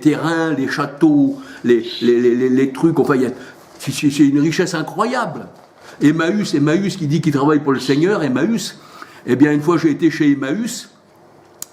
terrains, les châteaux, les trucs, enfin, c'est une richesse incroyable. Emmaüs qui dit qu'il travaille pour le Seigneur, Emmaüs, eh bien une fois j'ai été chez Emmaüs,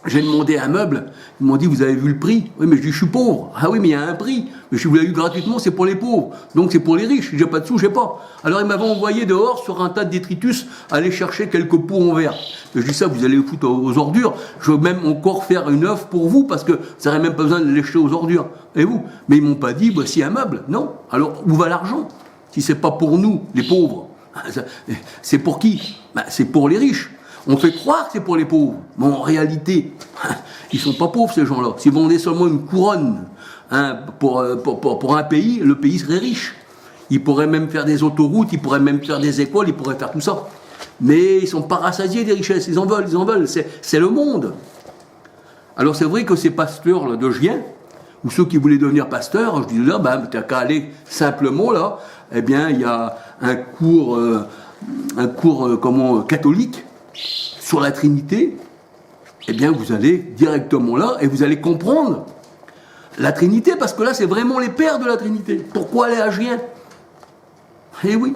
j'ai demandé un meuble, ils m'ont dit vous avez vu le prix? Oui mais je dis je suis pauvre. Ah oui mais il y a un prix, mais je vous l'ai eu gratuitement, c'est pour les pauvres, donc c'est pour les riches, j'ai pas de sous, j'ai pas. Alors ils m'avaient envoyé dehors sur un tas de détritus aller chercher quelques pots en verre. Je dis ça vous allez le foutre aux ordures, je veux même encore faire une œuvre pour vous parce que vous n'aurez même pas besoin de les jeter aux ordures. Et vous? Mais ils m'ont pas dit voici un meuble, non. Alors où va l'argent? Si c'est pas pour nous, les pauvres, c'est pour qui? C'est pour les riches. On fait croire que c'est pour les pauvres, mais en réalité, ils sont pas pauvres ces gens-là. S'ils vendaient seulement une couronne pour un pays, le pays serait riche. Ils pourraient même faire des autoroutes, ils pourraient même faire des écoles, ils pourraient faire tout ça. Mais ils sont pas rassasiés des richesses, ils en veulent, c'est le monde. Alors c'est vrai que ces pasteurs là, de Gien, ou ceux qui voulaient devenir pasteurs, je disais là, t'as qu'à aller simplement là, eh bien il y a un cours catholique sur la Trinité, eh bien vous allez directement là et vous allez comprendre la Trinité, parce que là c'est vraiment les pères de la Trinité. Pourquoi aller à Gien? Eh oui.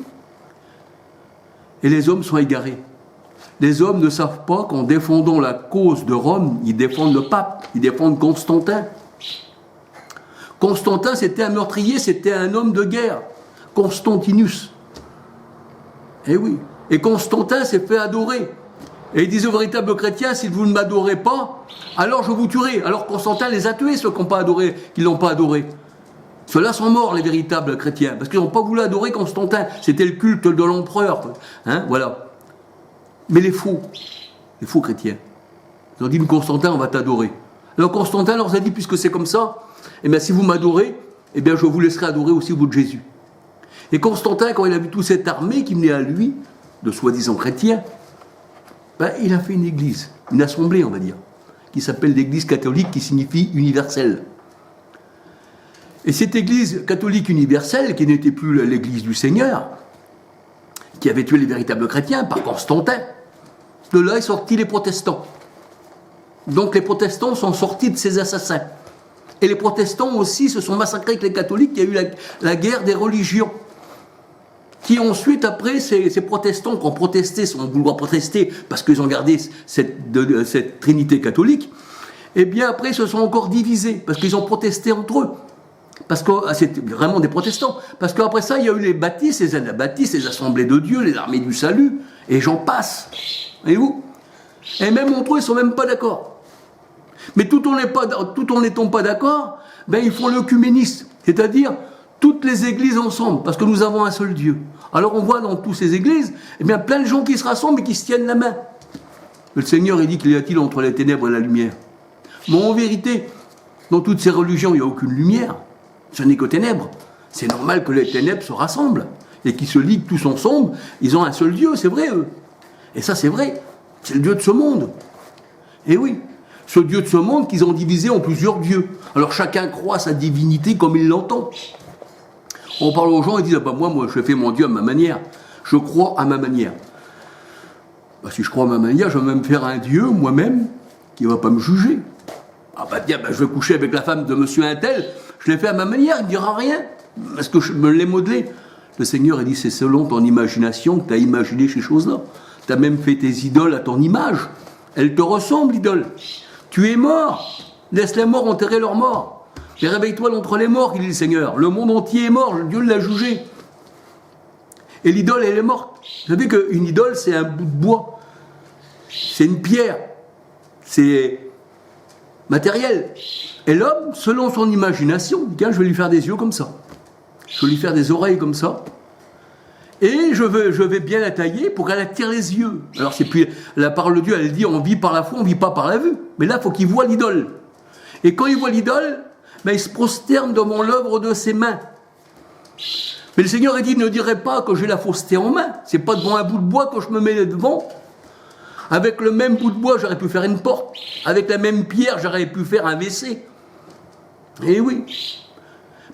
Et les hommes sont égarés. Les hommes ne savent pas qu'en défendant la cause de Rome, ils défendent le pape, ils défendent Constantin. Constantin c'était un meurtrier, c'était un homme de guerre. Constantinus. Eh oui. Et Constantin s'est fait adorer. Et il disait aux véritables chrétiens, si vous ne m'adorez pas, alors je vous tuerai. Alors Constantin les a tués, ceux qui n'ont pas adoré, qui ne l'ont pas adoré. Ceux-là sont morts, les véritables chrétiens, parce qu'ils n'ont pas voulu adorer Constantin. C'était le culte de l'empereur. Voilà. Mais les faux chrétiens, ils ont dit, Constantin, on va t'adorer. Alors Constantin leur a dit, puisque c'est comme ça, eh bien si vous m'adorez, eh bien je vous laisserai adorer aussi vous de Jésus. Et Constantin, quand il a vu toute cette armée qui venait à lui, de soi-disant chrétiens, il a fait une église, une assemblée, on va dire, qui s'appelle l'église catholique, qui signifie universelle. Et cette église catholique universelle, qui n'était plus l'église du Seigneur, qui avait tué les véritables chrétiens par Constantin, de là est sorti les protestants. Donc les protestants sont sortis de ces assassins. Et les protestants aussi se sont massacrés avec les catholiques, il y a eu la guerre des religions. Qui ensuite, après, ces protestants qui ont protesté, sans vouloir protester, parce qu'ils ont gardé cette trinité catholique, eh bien après, ils se sont encore divisés, parce qu'ils ont protesté entre eux. Parce que c'était vraiment des protestants. Parce qu'après ça, il y a eu les baptistes, les anabaptistes, les assemblées de Dieu, les armées du salut, et j'en passe. Voyez-vous? Et même entre eux, ils ne sont même pas d'accord. Mais tout en n'étant pas d'accord, ils font l'œcuménisme, c'est-à-dire toutes les églises ensemble, parce que nous avons un seul Dieu. Alors on voit dans toutes ces églises, plein de gens qui se rassemblent et qui se tiennent la main. Le Seigneur, il dit qu'il y a-t-il entre les ténèbres et la lumière? Mais en vérité, dans toutes ces religions, il n'y a aucune lumière. Ce n'est que ténèbres. C'est normal que les ténèbres se rassemblent et qu'ils se liguent tous ensemble. Ils ont un seul Dieu, c'est vrai, eux. Et ça, c'est vrai. C'est le Dieu de ce monde. Et oui, ce Dieu de ce monde qu'ils ont divisé en plusieurs dieux. Alors chacun croit sa divinité comme il l'entend. On parle aux gens et disent moi je fais mon Dieu à ma manière, je crois à ma manière. Si je crois à ma manière, je vais même faire un Dieu moi-même qui ne va pas me juger. Je vais coucher avec la femme de monsieur Untel, je l'ai fait à ma manière, il ne dira rien, parce que je me l'ai modelé. Le Seigneur il dit c'est selon ton imagination que tu as imaginé ces choses-là. Tu as même fait tes idoles à ton image. Elles te ressemblent, l'idole. Tu es mort, laisse les morts enterrer leurs morts. Et réveille-toi d'entre les morts, il dit le Seigneur. Le monde entier est mort, Dieu l'a jugé. Et l'idole, elle est morte. Vous savez qu'une idole, c'est un bout de bois. C'est une pierre. C'est matériel. Et l'homme, selon son imagination, dit, je vais lui faire des yeux comme ça. Je vais lui faire des oreilles comme ça. Et je vais bien la tailler pour qu'elle attire les yeux. Alors c'est puis la parole de Dieu, elle dit, on vit par la foi, on ne vit pas par la vue. Mais là, il faut qu'il voit l'idole. Et quand il voit l'idole, il se prosterne devant l'œuvre de ses mains. Mais le Seigneur a dit, ne dirait pas que j'ai la fausseté en main. C'est pas devant un bout de bois que je me mets devant. Avec le même bout de bois, j'aurais pu faire une porte. Avec la même pierre, j'aurais pu faire un WC. Eh oui.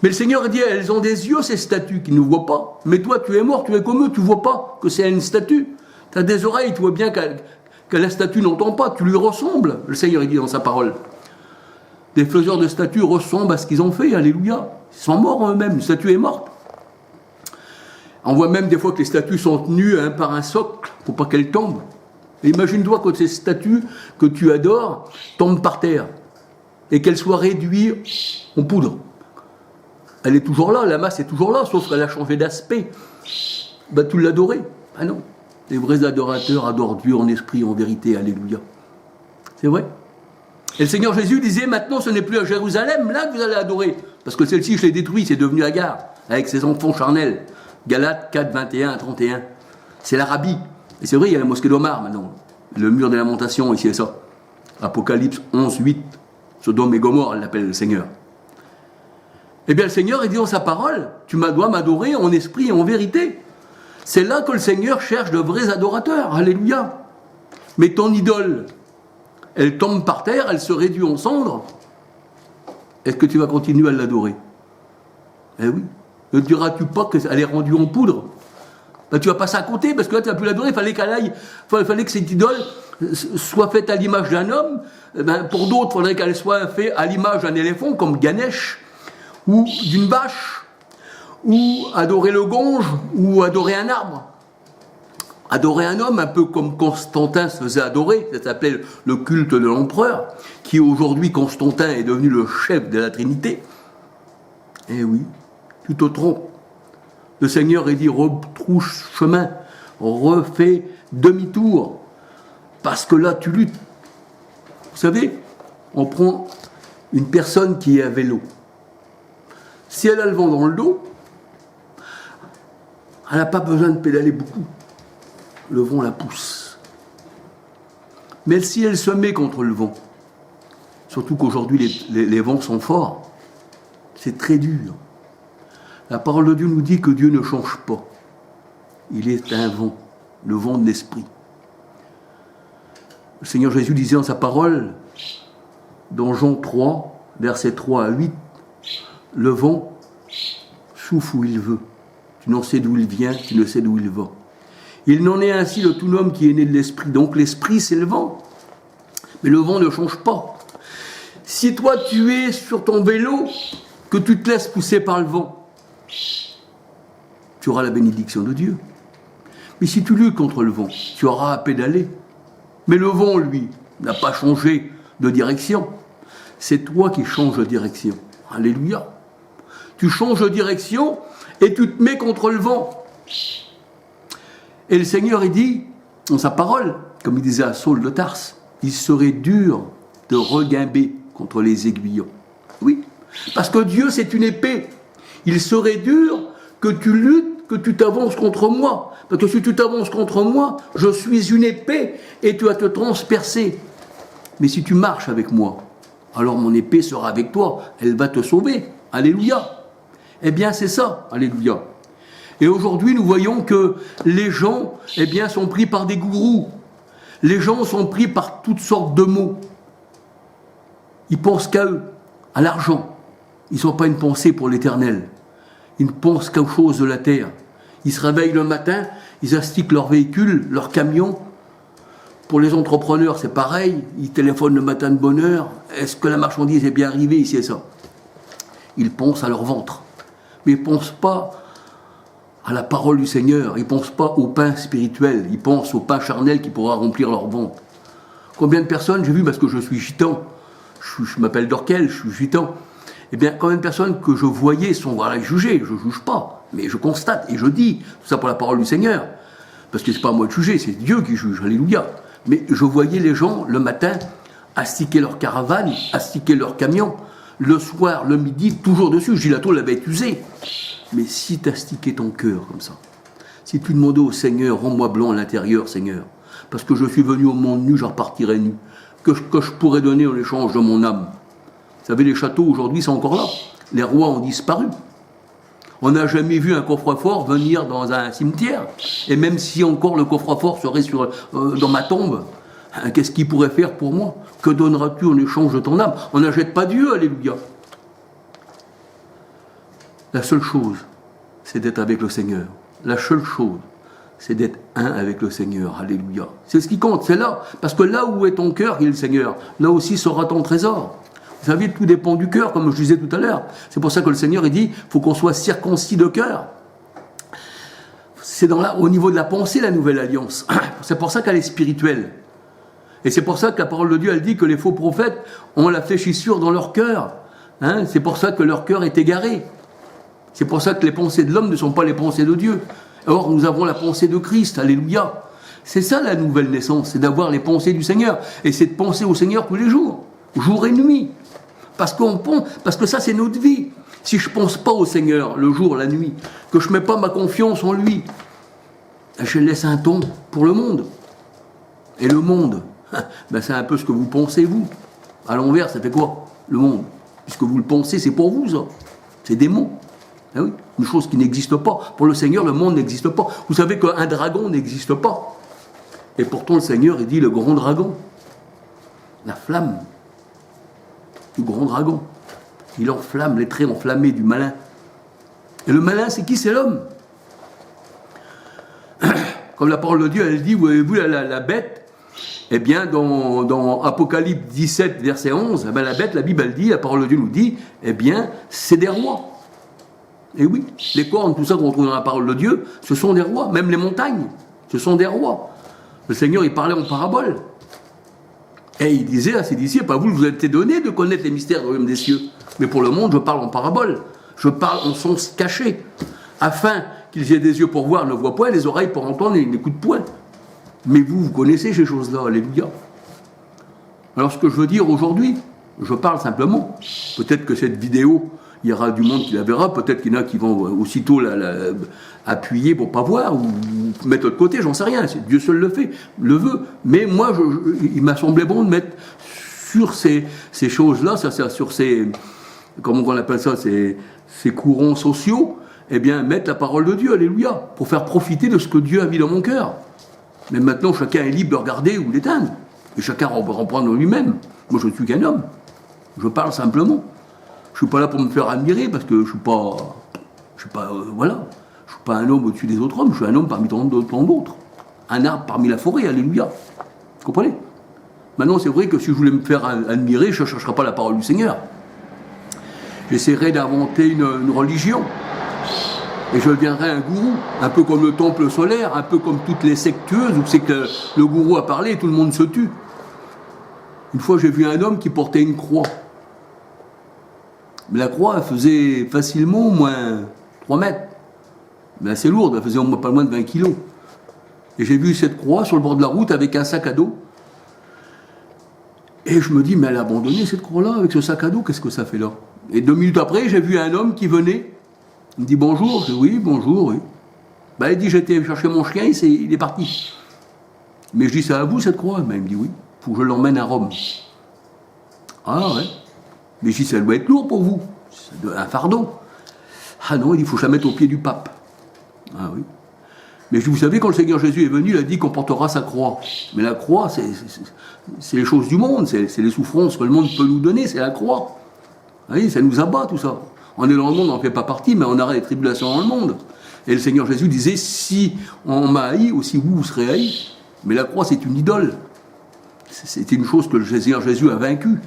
Mais le Seigneur a dit, elles ont des yeux, ces statues, qui ne voient pas. Mais toi, tu es mort, tu es comme eux, tu ne vois pas que c'est une statue. Tu as des oreilles, tu vois bien que la statue n'entend pas, tu lui ressembles. Le Seigneur a dit dans sa parole. des faiseurs de statues ressemblent à ce qu'ils ont fait, alléluia. Ils sont morts eux-mêmes, une statue est morte. On voit même des fois que les statues sont tenues par un socle, pour pas qu'elles tombent. Et imagine-toi quand ces statues que tu adores tombent par terre et qu'elles soient réduites en poudre. Elle est toujours là, la masse est toujours là, sauf qu'elle a changé d'aspect. Ben, tu l'adorais. Ah non. Les vrais adorateurs adorent Dieu en esprit, en vérité, alléluia. C'est vrai. Et le Seigneur Jésus disait, maintenant ce n'est plus à Jérusalem, là que vous allez adorer. Parce que celle-ci, je l'ai détruite, c'est devenu Agar, avec ses enfants charnels. Galates 4, 21 à 31. C'est l'Arabie. Et c'est vrai, il y a la mosquée d'Omar maintenant. Le mur des lamentations, ici et ça. Apocalypse 11, 8. Sodome et Gomorrhe, elle l'appelle le Seigneur. Eh bien, le Seigneur, il dit dans sa parole, tu dois m'adorer en esprit et en vérité. C'est là que le Seigneur cherche de vrais adorateurs. Alléluia. Mais ton idole, elle tombe par terre, elle se réduit en cendres. Est-ce que tu vas continuer à l'adorer? Eh oui. Ne diras-tu pas qu'elle est rendue en poudre? Ben, tu vas pas ça compter, parce que là, tu vas plus l'adorer. Il fallait que cette idole soit faite à l'image d'un homme. Ben, pour d'autres, il faudrait qu'elle soit faite à l'image d'un éléphant, comme Ganesh, ou d'une vache, ou adorer le gonge, ou adorer un arbre. Adorer un homme, un peu comme Constantin se faisait adorer, ça s'appelle le culte de l'empereur, qui aujourd'hui, Constantin est devenu le chef de la Trinité. Eh oui, tu te trompes. Le Seigneur est dit, retrousse chemin, refais demi-tour, parce que là, tu luttes. Vous savez, on prend une personne qui est à vélo. Si elle a le vent dans le dos, elle n'a pas besoin de pédaler beaucoup. Le vent la pousse. Mais si elle se met contre le vent, surtout qu'aujourd'hui les vents sont forts, c'est très dur. La parole de Dieu nous dit que Dieu ne change pas. Il est un vent, le vent de l'esprit. Le Seigneur Jésus disait dans sa parole, dans Jean 3, versets 3 à 8, le vent souffle où il veut. Tu n'en sais d'où il vient, tu ne sais d'où il va. Il n'en est ainsi de tout homme qui est né de l'esprit. Donc l'esprit, c'est le vent. Mais le vent ne change pas. Si toi, tu es sur ton vélo, que tu te laisses pousser par le vent, tu auras la bénédiction de Dieu. Mais si tu luttes contre le vent, tu auras à pédaler. Mais le vent, lui, n'a pas changé de direction. C'est toi qui changes de direction. Alléluia. Tu changes de direction et tu te mets contre le vent. Et le Seigneur, il dit, dans sa parole, comme il disait à Saul de Tarse, il serait dur de regimber contre les aiguillons. Oui, parce que Dieu, c'est une épée. Il serait dur que tu luttes, que tu t'avances contre moi. Parce que si tu t'avances contre moi, je suis une épée et tu vas te transpercer. Mais si tu marches avec moi, alors mon épée sera avec toi. Elle va te sauver. Alléluia. Eh bien, c'est ça. Alléluia. Et aujourd'hui, nous voyons que les gens, eh bien, sont pris par des gourous. Les gens sont pris par toutes sortes de mots. Ils pensent qu'à eux, à l'argent. Ils n'ont pas une pensée pour l'éternel. Ils ne pensent qu'aux choses de la terre. Ils se réveillent le matin, ils astiquent leur véhicule, leur camion. Pour les entrepreneurs, c'est pareil. Ils téléphonent le matin de bonne heure. Est-ce que la marchandise est bien arrivée ici et ça? Ils pensent à leur ventre. Mais ils ne pensent pas à la parole du Seigneur. Ils ne pensent pas au pain spirituel. Ils pensent au pain charnel qui pourra remplir leur ventre. Combien de personnes, j'ai vu, parce que je suis gitan, je m'appelle Dorkel, je suis gitan, eh bien, combien de personnes que je voyais sont voilà, jugées, je ne juge pas, mais je constate et je dis, tout ça pour la parole du Seigneur, parce que ce n'est pas à moi de juger, c'est Dieu qui juge, alléluia. Mais je voyais les gens, le matin, astiquer leur caravane, astiquer leur camion, le soir, le midi, toujours dessus, je dis la tôle avait été usée. Mais si tu astiquais ton cœur comme ça, si tu demandais au Seigneur, rends-moi blanc à l'intérieur, Seigneur, parce que je suis venu au monde nu, je repartirai nu, que je pourrais donner en échange de mon âme. Vous savez, les châteaux aujourd'hui sont encore là. Les rois ont disparu. On n'a jamais vu un coffre-fort venir dans un cimetière. Et même si encore le coffre-fort serait dans ma tombe, hein, qu'est-ce qu'il pourrait faire pour moi? Que donneras-tu en échange de ton âme? On n'achète pas Dieu, alléluia. La seule chose, c'est d'être avec le Seigneur. La seule chose, c'est d'être un avec le Seigneur. Alléluia. C'est ce qui compte, c'est là. Parce que là où est ton cœur, il est le Seigneur. Là aussi sera ton trésor. Vous savez, tout dépend du cœur, comme je disais tout à l'heure. C'est pour ça que le Seigneur, il dit, il faut qu'on soit circoncis de cœur. C'est au niveau de la pensée, la nouvelle alliance. C'est pour ça qu'elle est spirituelle. Et c'est pour ça que la parole de Dieu, elle dit que les faux prophètes ont la fléchissure dans leur cœur. Hein, c'est pour ça que leur cœur est égaré. C'est pour ça que les pensées de l'homme ne sont pas les pensées de Dieu. Or, nous avons la pensée de Christ. Alléluia. C'est ça la nouvelle naissance, c'est d'avoir les pensées du Seigneur. Et c'est de penser au Seigneur tous les jours, jour et nuit. Parce que ça, c'est notre vie. Si je ne pense pas au Seigneur le jour, la nuit, que je ne mets pas ma confiance en lui, je laisse un ton pour le monde. Et le monde, ben c'est un peu ce que vous pensez, vous. À l'envers, ça fait quoi, le monde? Puisque vous le pensez, c'est pour vous, ça. C'est des mots. Ah oui, une chose qui n'existe pas. Pour le Seigneur, le monde n'existe pas. Vous savez qu'un dragon n'existe pas. Et pourtant, le Seigneur, il dit le grand dragon. La flamme du grand dragon. Il enflamme les traits enflammés du malin. Et le malin, c'est qui? C'est l'homme. Comme la parole de Dieu, elle dit, voyez-vous la bête? Eh bien, dans Apocalypse 17, verset 11, eh bien, la bête, la Bible, elle dit, la parole de Dieu nous dit, eh bien, c'est des rois. Et oui, les cornes, tout ça qu'on trouve dans la parole de Dieu, ce sont des rois. Même les montagnes, ce sont des rois. Le Seigneur, il parlait en parabole. Et il disait à ses disciples, vous a été donné de connaître les mystères du royaume des cieux. Mais pour le monde, je parle en parabole. Je parle en sens caché. Afin qu'ils aient des yeux pour voir, ne voient point, les oreilles pour entendre et n'écoutent point. Mais vous connaissez ces choses-là, alléluia. Alors ce que je veux dire aujourd'hui, je parle simplement. Peut-être que cette vidéo, il y aura du monde qui la verra, peut-être qu'il y en a qui vont aussitôt appuyer pour ne pas voir, ou mettre de côté, j'en sais rien, Dieu seul le veut. Mais moi, il m'a semblé bon de mettre sur ces choses-là, sur ces, comment on appelle ça, ces courants sociaux, eh bien, mettre la parole de Dieu, alléluia, pour faire profiter de ce que Dieu a mis dans mon cœur. Mais maintenant, chacun est libre de regarder ou d'éteindre. Et chacun reprendre lui-même. Moi, je ne suis qu'un homme. Je parle simplement. Je ne suis pas là pour me faire admirer, parce que je ne suis pas un homme au-dessus des autres hommes, je suis un homme parmi tant d'autres. Un arbre parmi la forêt, alléluia. Vous comprenez? Maintenant, c'est vrai que si je voulais me faire admirer, je ne chercherais pas la parole du Seigneur. J'essaierais d'inventer une religion. Et je deviendrai un gourou, un peu comme le temple solaire, un peu comme toutes les sectueuses, où c'est que le gourou a parlé et tout le monde se tue. Une fois, j'ai vu un homme qui portait une croix. Mais la croix, elle faisait facilement au moins 3 mètres. Mais assez lourde, elle faisait au moins pas moins de 20 kilos. Et j'ai vu cette croix sur le bord de la route avec un sac à dos. Et je me dis, mais elle a abandonné cette croix-là avec ce sac à dos, qu'est-ce que ça fait là? Et 2 minutes après, j'ai vu un homme qui venait. Il me dit bonjour. Je dis oui, bonjour, oui. Ben, il dit j'étais chercher mon chien, il est parti. Mais je dis c'est à vous cette croix? Ben, il me dit oui, il faut que je l'emmène à Rome. Ah ouais. Mais je dis ça doit être lourd pour vous, c'est un fardeau. Ah non, il dit il faut que je la mette au pied du pape. Ah oui. Mais vous savez, quand le Seigneur Jésus est venu, il a dit qu'on portera sa croix. Mais la croix, c'est les choses du monde, c'est les souffrances que le monde peut nous donner, c'est la croix. Vous voyez, ça nous abat tout ça. On est dans le monde, on n'en fait pas partie, mais on aura des tribulations dans le monde. Et le Seigneur Jésus disait, si on m'a haï, aussi vous serez haïs. Mais la croix, c'est une idole. C'est une chose que le Seigneur Jésus a vaincue.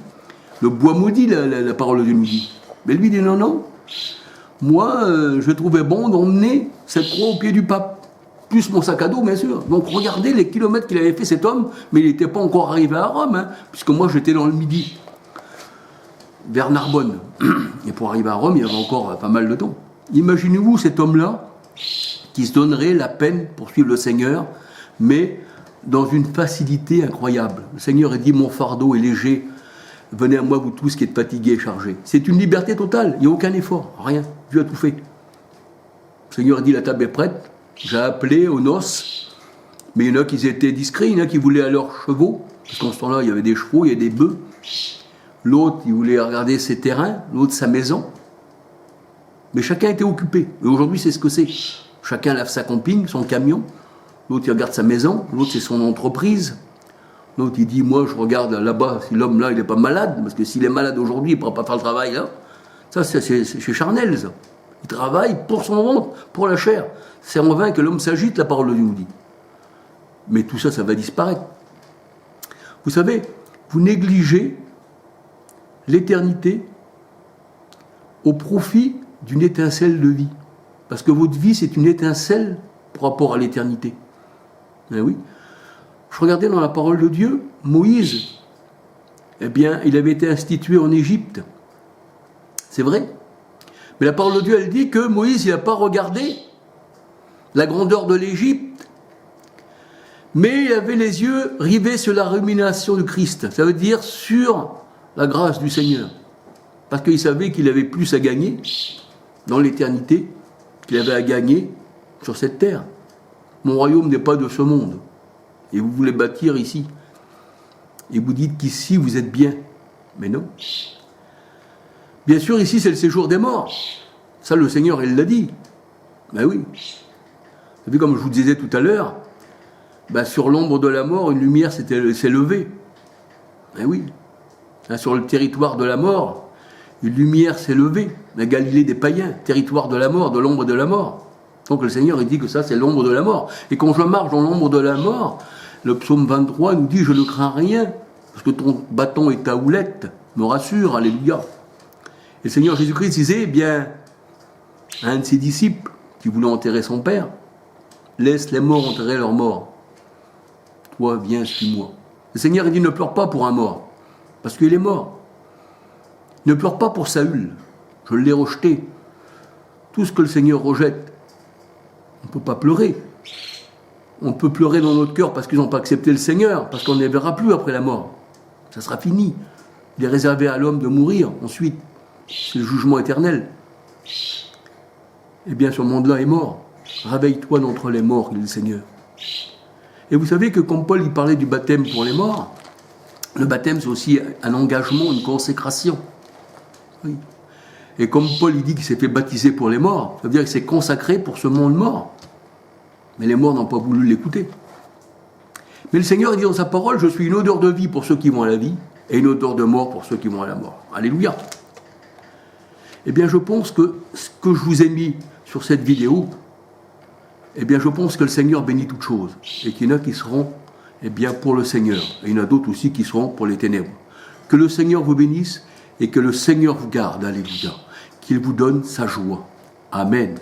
Le bois maudit, la parole de Dieu nous dit. Mais lui dit, non, non. Moi, je trouvais bon d'emmener cette croix au pied du pape. Plus mon sac à dos, bien sûr. Donc regardez les kilomètres qu'il avait fait cet homme, mais il n'était pas encore arrivé à Rome, hein, puisque moi j'étais dans le Midi. Vers Narbonne. Et pour arriver à Rome, il y avait encore pas mal de temps. Imaginez-vous cet homme-là qui se donnerait la peine pour suivre le Seigneur, mais dans une facilité incroyable. Le Seigneur a dit, mon fardeau est léger, venez à moi vous tous qui êtes fatigués et chargés. C'est une liberté totale, il n'y a aucun effort, rien, Dieu a tout fait. Le Seigneur a dit, la table est prête, j'ai appelé aux noces, mais il y en a qui étaient discrets, il y en a qui voulaient à leurs chevaux, parce qu'en ce temps-là, il y avait des chevaux, il y avait des bœufs. L'autre, il voulait regarder ses terrains, l'autre sa maison. Mais chacun était occupé. Et aujourd'hui, c'est ce que c'est. Chacun lave sa camping, son camion. L'autre, il regarde sa maison. L'autre, c'est son entreprise. L'autre, il dit, moi, je regarde là-bas, si l'homme-là, il n'est pas malade. Parce que s'il est malade aujourd'hui, il ne pourra pas faire le travail, là. Ça, c'est chez Charnel, ça. Il travaille pour son ventre, pour la chair. C'est en vain que l'homme s'agite, la parole de Dieu nous dit. Mais tout ça, ça va disparaître. Vous savez, vous négligez l'éternité au profit d'une étincelle de vie. Parce que votre vie, c'est une étincelle par rapport à l'éternité. Eh oui. Je regardais dans la parole de Dieu, Moïse, eh bien, il avait été institué en Égypte. C'est vrai. Mais la parole de Dieu, elle dit que Moïse, il n'a pas regardé la grandeur de l'Égypte, mais il avait les yeux rivés sur la rumination du Christ. Ça veut dire sur la grâce du Seigneur. Parce qu'il savait qu'il avait plus à gagner dans l'éternité qu'il avait à gagner sur cette terre. Mon royaume n'est pas de ce monde. Et vous voulez bâtir ici. Et vous dites qu'ici vous êtes bien. Mais non. Bien sûr, ici c'est le séjour des morts. Ça, le Seigneur, il l'a dit. Ben oui. Vous savez, comme je vous disais tout à l'heure, ben sur l'ombre de la mort, une lumière s'est levée. Ben oui. Sur le territoire de la mort, une lumière s'est levée. La Galilée des païens, territoire de la mort, de l'ombre de la mort. Donc le Seigneur, il dit que ça, c'est l'ombre de la mort. Et quand je marche dans l'ombre de la mort, le psaume 23 nous dit, je ne crains rien, parce que ton bâton et ta houlette me rassurent, alléluia. Et le Seigneur Jésus-Christ disait, eh bien, à un de ses disciples, qui voulait enterrer son père, laisse les morts enterrer leurs morts. Toi, viens, suis-moi. Le Seigneur, il dit, ne pleure pas pour un mort, parce qu'il est mort. Ne pleure pas pour Saül, je l'ai rejeté. Tout ce que le Seigneur rejette, on ne peut pas pleurer. On peut pleurer dans notre cœur parce qu'ils n'ont pas accepté le Seigneur, parce qu'on ne les verra plus après la mort. Ça sera fini. Il est réservé à l'homme de mourir ensuite. C'est le jugement éternel. Eh bien, ce monde-là est mort. Réveille-toi d'entre les morts, dit le Seigneur. Et vous savez que comme Paul il parlait du baptême pour les morts, le baptême c'est aussi un engagement, une consécration. Oui. Et comme Paul il dit qu'il s'est fait baptiser pour les morts, ça veut dire qu'il s'est consacré pour ce monde mort. Mais les morts n'ont pas voulu l'écouter. Mais le Seigneur dit dans sa parole, je suis une odeur de vie pour ceux qui vont à la vie, et une odeur de mort pour ceux qui vont à la mort. Alléluia. Eh bien, je pense que ce que je vous ai mis sur cette vidéo, eh bien, je pense que le Seigneur bénit toutes choses, et qu'il y en a qui seront, eh bien, pour le Seigneur, et il y en a d'autres aussi qui seront pour les ténèbres. Que le Seigneur vous bénisse, et que le Seigneur vous garde, alléluia, qu'il vous donne sa joie. Amen.